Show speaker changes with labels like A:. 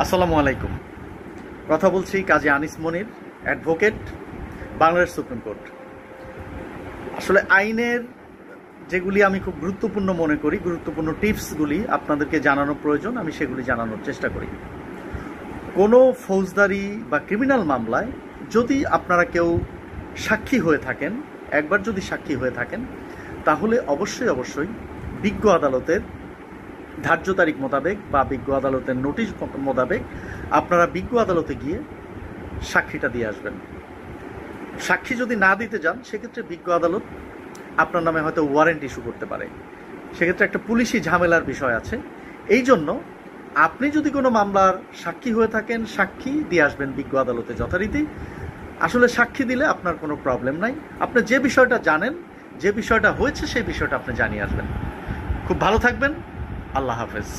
A: আসসালামু আলাইকুম। কথা বলছি কাজী আনিস মনির, অ্যাডভোকেট, বাংলাদেশ সুপ্রিম কোর্ট। আসলে আইনের যেগুলি আমি খুব গুরুত্বপূর্ণ মনে করি, গুরুত্বপূর্ণ টিপসগুলি আপনাদেরকে জানানো প্রয়োজন, আমি সেগুলি জানানোর চেষ্টা করি। কোনো ফৌজদারি বা ক্রিমিনাল মামলায় যদি আপনারা কেউ সাক্ষী হয়ে থাকেন, একবার যদি সাক্ষী হয়ে থাকেন, তাহলে অবশ্যই বিজ্ঞ আদালতের ধার্য তারিখ মোতাবেক বা বিজ্ঞ আদালতের নোটিশ মোতাবেক আপনারা বিজ্ঞ আদালতে গিয়ে সাক্ষীটা দিয়ে আসবেন। সাক্ষী যদি না দিতে যান, সেক্ষেত্রে বিজ্ঞ আদালত আপনার নামে হয়তো ওয়ারেন্ট ইস্যু করতে পারে, সেক্ষেত্রে একটা পুলিশি ঝামেলার বিষয় আছে। এই জন্য আপনি যদি কোনো মামলার সাক্ষী হয়ে থাকেন, সাক্ষী দিয়ে আসবেন বিজ্ঞ আদালতে যথারীতি। আসলে সাক্ষী দিলে আপনার কোনো প্রবলেম নাই, আপনি যে বিষয়টা জানেন, যে বিষয়টা হয়েছে সেই বিষয়টা আপনি জানিয়ে আসবেন। খুব ভালো থাকবেন। আল্লাহ হাফেজ।